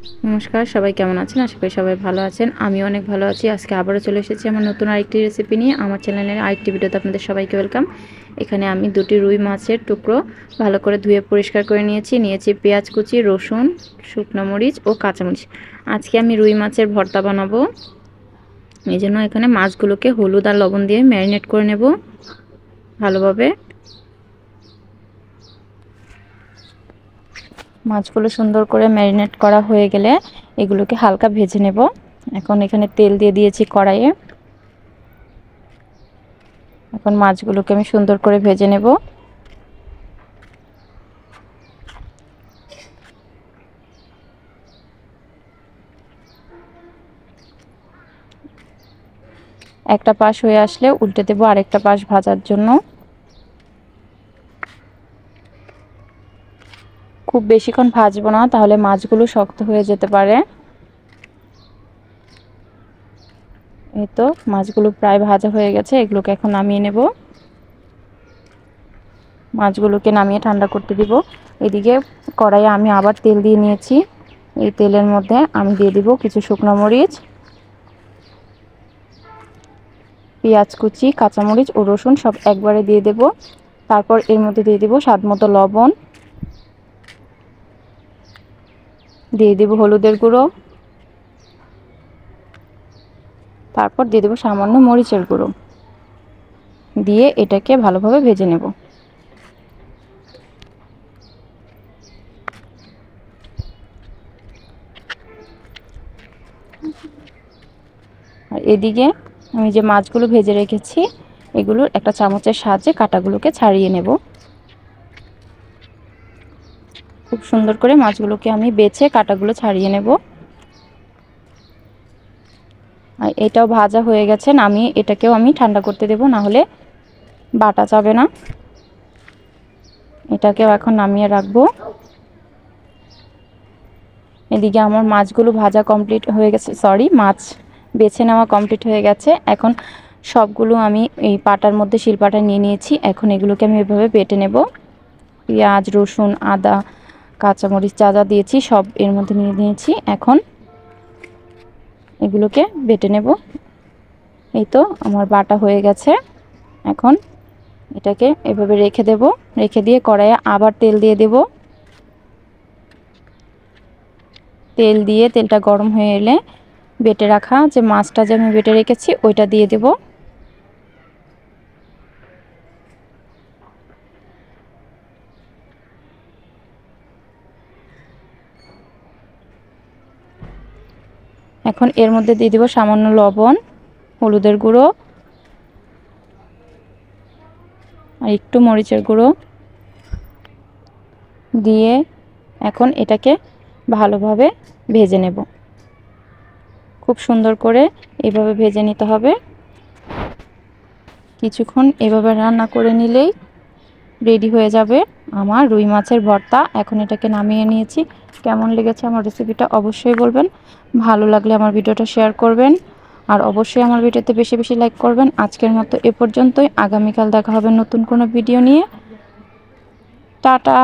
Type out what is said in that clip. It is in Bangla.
নমস্কার, সবাই কেমন আছেন? আশা করি সবাই ভালো আছেন। আমিও অনেক ভালো আছি। আজকে আবারও চলে এসেছি আমার নতুন আরেকটি রেসিপি নিয়ে। আমার চ্যানেলের আরেকটি ভিডিওতে আপনাদের সবাইকে ওয়েলকাম। এখানে আমি 2টি রুই মাছের টুকরো ভালো করে ধুয়ে পরিষ্কার করে নিয়েছি পেঁয়াজ কুচি, রসুন, শুকনো মরিচ ও কাঁচামরিচ। আজকে আমি রুই মাছের ভর্তা বানাবো। এই জন্য এখানে মাছগুলোকে হলুদ আর লবণ দিয়ে ম্যারিনেট করে নেব ভালোভাবে। মাছগুলো সুন্দর করে ম্যারিনেট করা হয়ে গেলে এগুলোকে হালকা ভেজে নেব। এখন এখানে তেল দিয়ে দিয়েছি কড়াইয়ে। এখন মাছগুলোকে আমি সুন্দর করে ভেজে নেব। একটা পাশ হয়ে আসলে উল্টে দেব আরেকটা পাশ ভাজার জন্য। খুব বেশিক্ষণ ভাজবো না, তাহলে মাছগুলো শক্ত হয়ে যেতে পারে। এই তো মাছগুলো প্রায় ভাজা হয়ে গেছে, এগুলোকে এখন নামিয়ে নেব। মাছগুলোকে নামিয়ে ঠান্ডা করতে দিব। এদিকে কড়াইয়ে আমি আবার তেল দিয়ে নিয়েছি। এই তেলের মধ্যে আমি দিয়ে দিব কিছু শুকনো মরিচ, পেঁয়াজ কুচি, কাঁচামরিচ ও রসুন সব একবারে দিয়ে দেব। তারপর এর মধ্যে দিয়ে দেব স্বাদমতো লবণ, দিয়ে দেব হলুদের গুঁড়ো, তারপর দিয়ে দেব সামান্য মরিচের গুঁড়ো, দিয়ে এটাকে ভালোভাবে ভেজে নেব। আর এদিকে আমি যে মাছগুলো ভেজে রেখেছি এগুলোর একটা চামচের সাহায্যে কাঁটাগুলোকে ছাড়িয়ে নেব। খুব সুন্দর করে মাছগুলোকে আমি বেছে কাঁটাগুলো ছাড়িয়ে নেব। আর এটাও ভাজা হয়ে গেছে, নামিয়ে এটাকেও আমি ঠান্ডা করতে দেব, না হলে বাটা যাবে না। এটাকেও এখন নামিয়ে রাখবো। এদিকে আমার মাছগুলো ভাজা কমপ্লিট হয়ে গেছে, মাছ বেছে নেওয়া কমপ্লিট হয়ে গেছে। এখন সবগুলো আমি এই পাটার মধ্যে শিলপাটা নিয়ে নিয়েছি। এখন এগুলোকে আমি এভাবে বেটে নেব। পেঁয়াজ, রসুন, আদা, কাঁচামরিচ যা যা দিয়েছি সব এর মধ্যে নিয়ে নিয়েছি। এখন এগুলোকে বেটে নেব। এই তো আমার বাটা হয়ে গেছে। এখন এটাকে এভাবে রেখে দেব। রেখে দিয়ে কড়াইয়ে আবার তেল দিয়ে দেব। তেল দিয়ে তেলটা গরম হয়ে এলে বেটে রাখা যে মাছটা যে আমি বেটে রেখেছি ওইটা দিয়ে দেব। এখন এর মধ্যে দিয়ে দেব সামান্য লবণ, হলুদের গুঁড়ো আর একটু মরিচের গুঁড়ো দিয়ে এখন এটাকে ভালোভাবে ভেজে নেব। খুব সুন্দর করে এভাবে ভেজে নিতে হবে। কিছুক্ষণ এভাবে রান্না করে নিলেই রেডি হয়ে যাবে আমার রুই মাছের ভর্তা। এখন এটাকে নামিয়ে নিয়েছি। কেমন লেগেছে আমার রেসিপিটা অবশ্যই বলবেন। ভালো লাগলে আমার ভিডিওটা শেয়ার করবেন, আর অবশ্যই আমার ভিডিওতে বেশি বেশি লাইক করবেন। আজকের মতো এ পর্যন্তই। আগামীকাল দেখা হবে নতুন কোনো ভিডিও নিয়ে। টাটা।